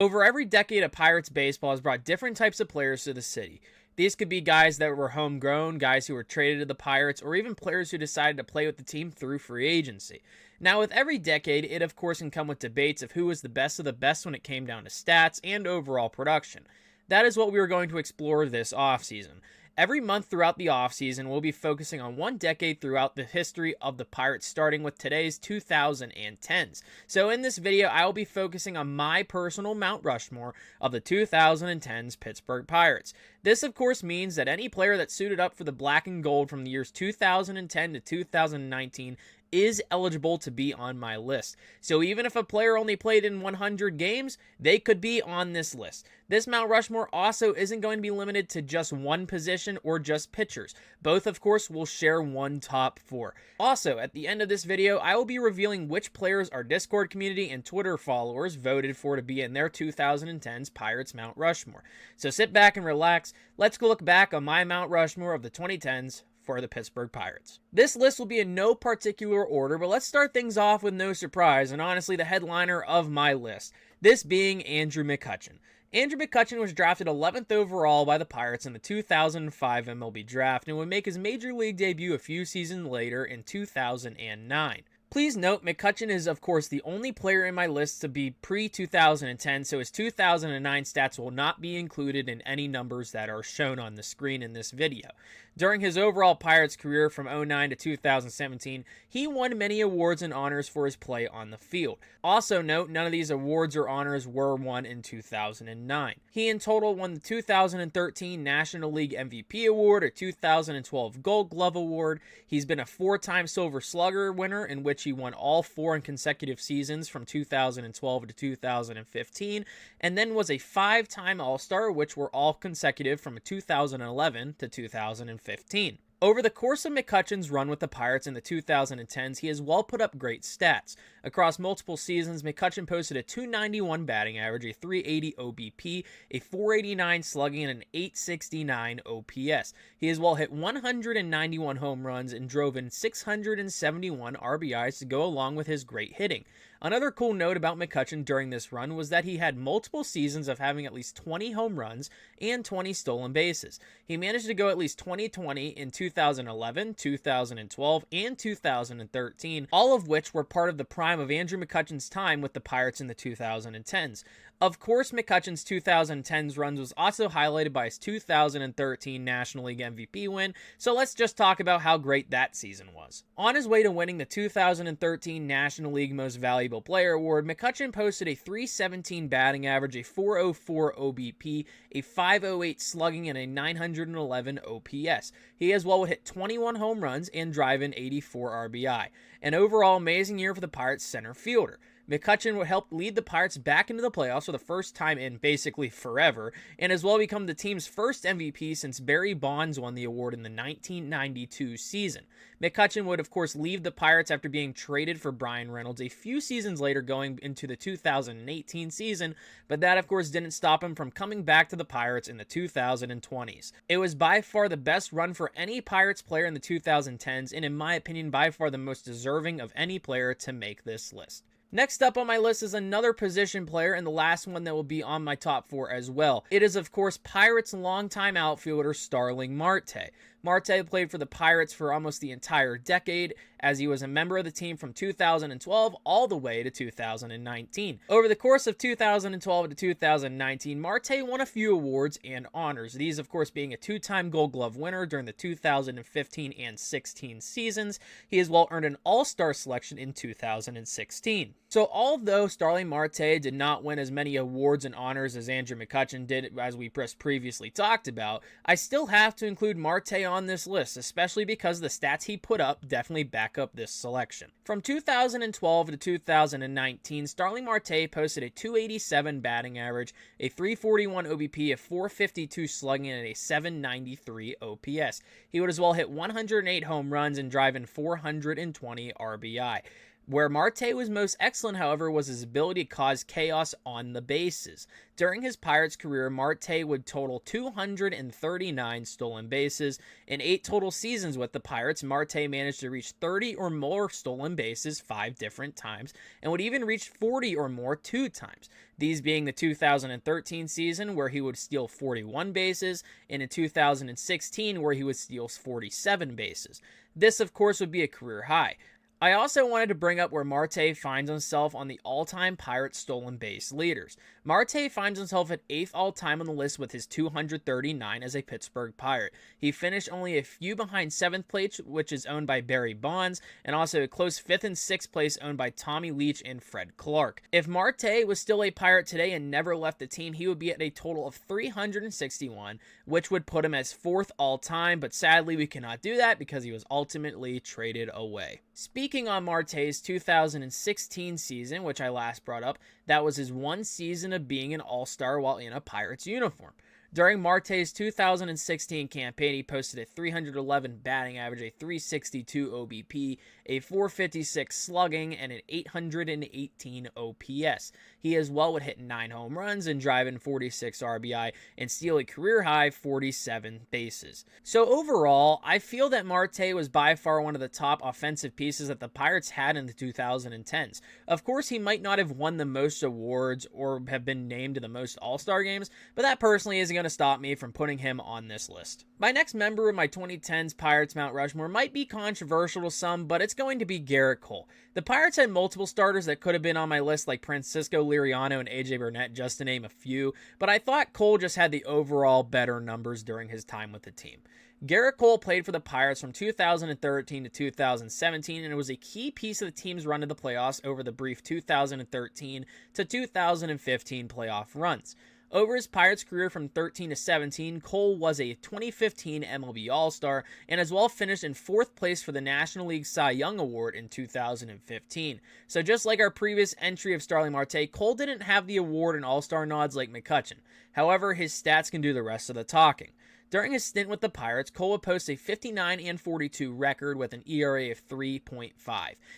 Over every decade of Pirates baseball has brought different types of players to the city. These could be guys that were homegrown, guys who were traded to the Pirates, or even players who decided to play with the team through free agency. Now, with every decade, it of course can come with debates of who was the best of the best when it came down to stats and overall production. That is what we are going to explore this offseason. Every month throughout the offseason, we'll be focusing on one decade throughout the history of the Pirates, starting with today's 2010s. So in this video, I will be focusing on my personal Mount Rushmore of the 2010s Pittsburgh Pirates. This, of course, means that any player that suited up for the black and gold from the years 2010 to 2019 is eligible to be on my list. So even if a player only played in 100 games, they could be on this list. This Mount Rushmore also isn't going to be limited to just one position or just pitchers. Both, of course, will share one top four. Also, at the end of this video, I will be revealing which players our Discord community and Twitter followers voted for to be in their 2010s Pirates Mount Rushmore. So sit back and relax. Let's go look back on my Mount Rushmore of the 2010s for the Pittsburgh Pirates. This list will be in no particular order, but let's start things off with no surprise, and honestly the headliner of my list, this being Andrew McCutchen. Andrew McCutchen was drafted 11th overall by the Pirates in the 2005 MLB draft and would make his major league debut a few seasons later in 2009. Please note, McCutchen is, of course, the only player in my list to be pre-2010, so his 2009 stats will not be included in any numbers that are shown on the screen in this video. During his overall Pirates career from 2009 to 2017, he won many awards and honors for his play on the field. Also note, none of these awards or honors were won in 2009. He in total won the 2013 National League MVP Award, a 2012 Gold Glove Award. He's been a 4-time Silver Slugger winner, in which he won all 4 in consecutive seasons from 2012 to 2015, and then was a 5-time All-Star, which were all consecutive from 2011 to 2015. Over the course of McCutchen's run with the Pirates in the 2010s, he has well put up great stats. Across multiple seasons, McCutchen posted a .291 batting average, a .380 OBP, a .489 slugging, and an .869 OPS. He has well hit 191 home runs and drove in 671 RBIs to go along with his great hitting. Another cool note about McCutchen during this run was that he had multiple seasons of having at least 20 home runs and 20 stolen bases. He managed to go at least 20-20 in 2011, 2012, and 2013, all of which were part of the prime of Andrew McCutchen's time with the Pirates in the 2010s. Of course, McCutchen's 2010s runs was also highlighted by his 2013 National League MVP win, so let's just talk about how great that season was. On his way to winning the 2013 National League Most Valuable Player Award, McCutchen posted a .317 batting average, a .404 OBP, a .508 slugging, and a .911 OPS. He as well would hit 21 home runs and drive in 84 RBI. An overall amazing year for the Pirates center fielder. McCutchen would help lead the Pirates back into the playoffs for the first time in basically forever, and as well become the team's first MVP since Barry Bonds won the award in the 1992 season. McCutchen would, of course, leave the Pirates after being traded for Brian Reynolds a few seasons later going into the 2018 season, but that, of course, didn't stop him from coming back to the Pirates in the 2020s. It was by far the best run for any Pirates player in the 2010s, and in my opinion, by far the most deserving of any player to make this list. Next up on my list is another position player, and the last one that will be on my top 4 as well. It is, of course, Pirates' longtime outfielder Starling Marte. Marte played for the Pirates for almost the entire decade, as he was a member of the team from 2012 all the way to 2019. Over the course of 2012 to 2019, Marte won a few awards and honors, these of course being a 2-time Gold Glove winner during the 2015 and 16 seasons. He as well earned an All-Star selection in 2016. So although Starling Marte did not win as many awards and honors as Andrew McCutchen did, as we previously talked about, I still have to include Marte on this list, especially because the stats he put up definitely back up this selection. From 2012 to 2019, Starling Marte posted a .287 batting average, a .341 OBP, a .452 slugging, and a .793 OPS. He would as well hit 108 home runs and drive in 420 RBI. Where Marte was most excellent, however, was his ability to cause chaos on the bases. During his Pirates career, Marte would total 239 stolen bases. In 8 total seasons with the Pirates, Marte managed to reach 30 or more stolen bases 5 different times, and would even reach 40 or more 2 times. These being the 2013 season, where he would steal 41 bases, and in 2016, where he would steal 47 bases. This, of course, would be a career high. I also wanted to bring up where Marte finds himself on the all-time Pirates stolen base leaders. Marte finds himself at 8th all-time on the list with his 239 as a Pittsburgh Pirate. He finished only a few behind 7th place, which is owned by Barry Bonds, and also a close 5th and 6th place owned by Tommy Leach and Fred Clark. If Marte was still a Pirate today and never left the team, he would be at a total of 361, which would put him as 4th all-time, but sadly we cannot do that because he was ultimately traded away. Speaking on Marte's 2016 season, which I last brought up, that was his one season of being an All-Star while in a Pirates uniform. During Marte's 2016 campaign, he posted a 311 batting average, a 362 OBP, a 456 slugging, and an 818 OPS. He as well would hit 9 home runs and drive in 46 RBI and steal a career-high 47 bases. So overall, I feel that Marte was by far one of the top offensive pieces that the Pirates had in the 2010s. Of course, he might not have won the most awards or have been named to the most All-Star games, but that personally isn't going to stop me from putting him on this list. My next member of my 2010s Pirates Mount Rushmore might be controversial to some, but it's going to be Gerrit Cole. The Pirates had multiple starters that could have been on my list, like Francisco Liriano and AJ Burnett, just to name a few, but I thought Cole just had the overall better numbers during his time with the team. Gerrit Cole played for the Pirates from 2013 to 2017 and was a key piece of the team's run to the playoffs over the brief 2013 to 2015 playoff runs. Over his Pirates career from 13 to 17, Cole was a 2015 MLB All-Star and as well finished in 4th place for the National League Cy Young Award in 2015. So just like our previous entry of Starling Marte, Cole didn't have the award and All-Star nods like McCutchen. However, his stats can do the rest of the talking. During his stint with the Pirates, Cole would post a 59-42 record with an ERA of 3.5.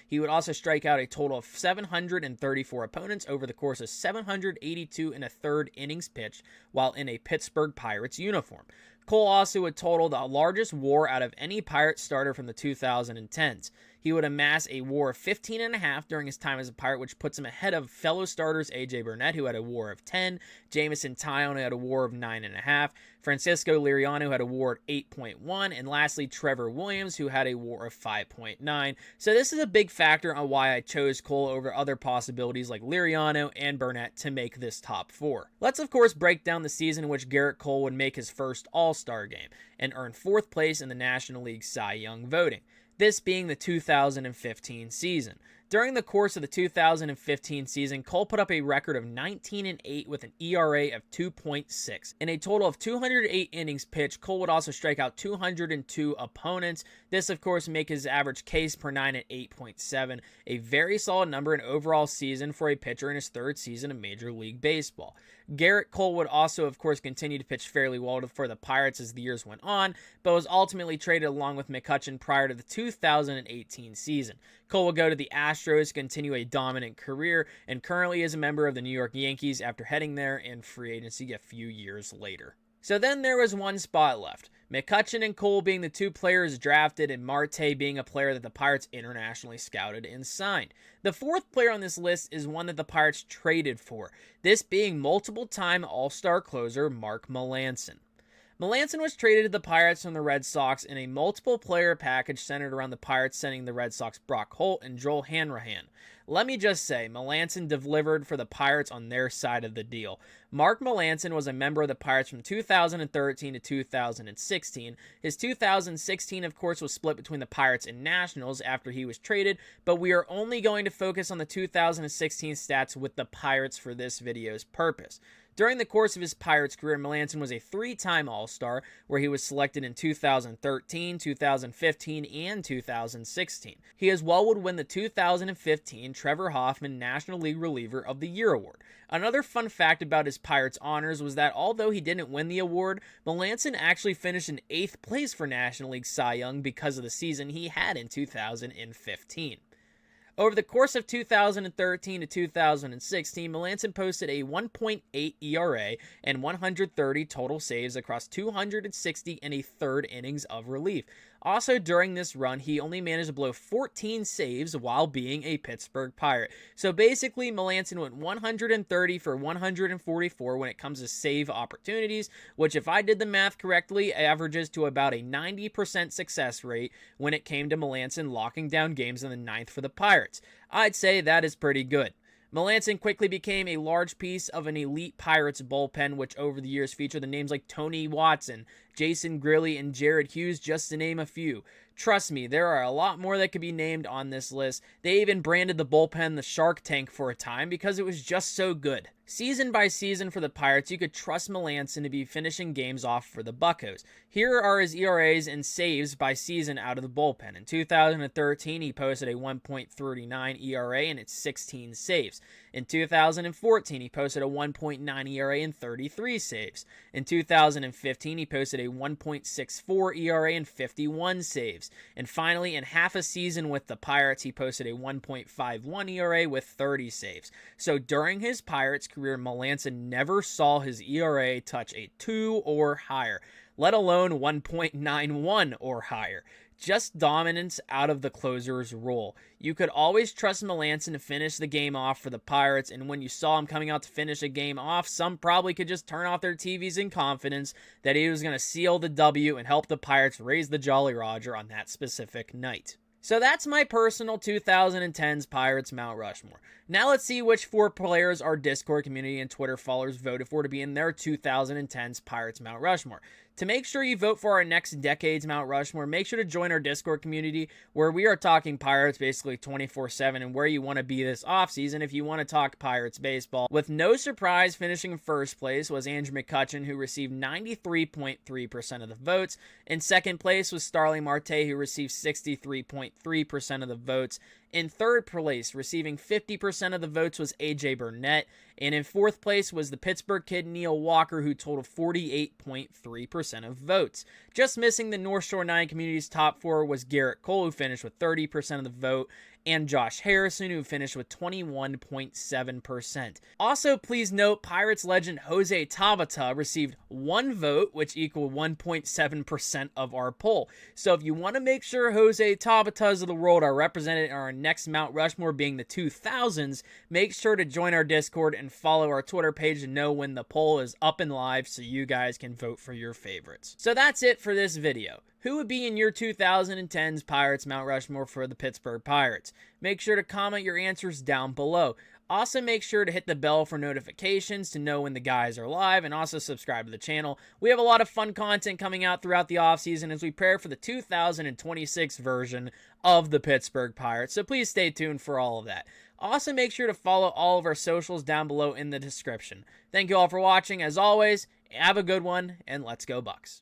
He would also strike out a total of 734 opponents over the course of 782 and a third innings pitched while in a Pittsburgh Pirates uniform. Cole also would total the largest WAR out of any Pirates starter from the 2010s. He would amass a WAR of 15.5 during his time as a Pirate, which puts him ahead of fellow starters AJ Burnett, who had a WAR of 10, Jameson Taillon, who had a WAR of 9.5, Francisco Liriano, who had a WAR of 8.1, and lastly, Trevor Williams, who had a WAR of 5.9. So this is a big factor on why I chose Cole over other possibilities like Liriano and Burnett to make this top 4. Let's of course break down the season in which Gerrit Cole would make his first All-Star game and earn 4th place in the National League Cy Young voting. This being the 2015 season. During the course of the 2015 season, Cole put up a record of 19-8 with an ERA of 2.6. In a total of 208 innings pitched, Cole would also strike out 202 opponents. This, of course, make his average Ks per 9 at 8.7, a very solid number in overall season for a pitcher in his 3rd season of Major League Baseball. Gerrit Cole would also, of course, continue to pitch fairly well for the Pirates as the years went on, but was ultimately traded along with McCutchen prior to the 2018 season. Cole would go to the Astros, continue a dominant career, and currently is a member of the New York Yankees after heading there in free agency a few years later. So then there was one spot left. McCutchen and Cole being the 2 players drafted, and Marte being a player that the Pirates internationally scouted and signed. The 4th player on this list is one that the Pirates traded for, this being multiple-time All-Star closer Mark Melancon. Melancon was traded to the Pirates from the Red Sox in a multiple-player package centered around the Pirates sending the Red Sox Brock Holt and Joel Hanrahan. Let me just say, Melancon delivered for the Pirates on their side of the deal. Mark Melancon was a member of the Pirates from 2013 to 2016. His 2016, of course, was split between the Pirates and Nationals after he was traded, but we are only going to focus on the 2016 stats with the Pirates for this video's purpose. During the course of his Pirates career, Melancon was a 3-time All-Star, where he was selected in 2013, 2015, and 2016. He as well would win the 2015 Trevor Hoffman National League Reliever of the Year award. Another fun fact about his Pirates honors was that although he didn't win the award, Melancon actually finished in 8th place for National League Cy Young because of the season he had in 2015. Over the course of 2013 to 2016, Melancon posted a 1.8 ERA and 130 total saves across 260 and a third innings of relief. Also, during this run, he only managed to blow 14 saves while being a Pittsburgh Pirate. So basically, Melancon went 130 for 144 when it comes to save opportunities, which, if I did the math correctly, averages to about a 90% success rate when it came to Melancon locking down games in the ninth for the Pirates. I'd say that is pretty good. Melancon quickly became a large piece of an elite Pirates bullpen, which over the years featured the names like Tony Watson, Jason Grilli, and Jared Hughes, just to name a few. Trust me, there are a lot more that could be named on this list. They even branded the bullpen the Shark Tank for a time because it was just so good. Season by season for the Pirates, you could trust Melancon to be finishing games off for the Buccos. Here are his ERAs and saves by season out of the bullpen. In 2013, he posted a 1.39 ERA and its 16 saves. In 2014, he posted a 1.9 ERA and 33 saves. In 2015, he posted a 1.64 ERA and 51 saves. And finally, in half a season with the Pirates, he posted a 1.51 ERA with 30 saves. So during his Pirates career, Melancon never saw his ERA touch a 2 or higher, let alone 1.91 or higher. Just dominance out of the closer's role. You could always trust Melancon to finish the game off for the Pirates, and when you saw him coming out to finish a game off, some probably could just turn off their TVs in confidence that he was going to seal the W and help the Pirates raise the Jolly Roger on that specific night. So that's my personal 2010's Pirates Mount Rushmore. Now let's see which 4 players our Discord community and Twitter followers voted for to be in their 2010's Pirates Mount Rushmore. To make sure you vote for our next decade's Mount Rushmore, make sure to join our Discord community where we are talking Pirates basically 24/7 and where you want to be this offseason if you want to talk Pirates baseball. With no surprise, finishing in first place was Andrew McCutchen, who received 93.3% of the votes. In second place was Starling Marte, who received 63.3% of the votes. In third place, receiving 50% of the votes, was AJ Burnett. And in fourth place was the Pittsburgh kid Neil Walker, who totaled 48.3% of votes. Just missing the North Shore 9 community's top 4 was Garrett Cole, who finished with 30% of the vote, and Josh Harrison, who finished with 21.7%. Also, please note, Pirates legend Jose Tabata received 1 vote, which equaled 1.7% of our poll. So if you want to make sure Jose Tabatas of the world are represented in our next Mount Rushmore being the 2000s, make sure to join our Discord and follow our Twitter page to know when the poll is up and live so you guys can vote for your favorites. So that's it for this video. Who would be in your 2010's Pirates Mount Rushmore for the Pittsburgh Pirates? Make sure to comment your answers down below. Also, make sure to hit the bell for notifications to know when the guys are live, and also subscribe to the channel. We have a lot of fun content coming out throughout the offseason as we prepare for the 2026 version of the Pittsburgh Pirates, so please stay tuned for all of that. Also, make sure to follow all of our socials down below in the description. Thank you all for watching. As always, have a good one, and let's go Bucks.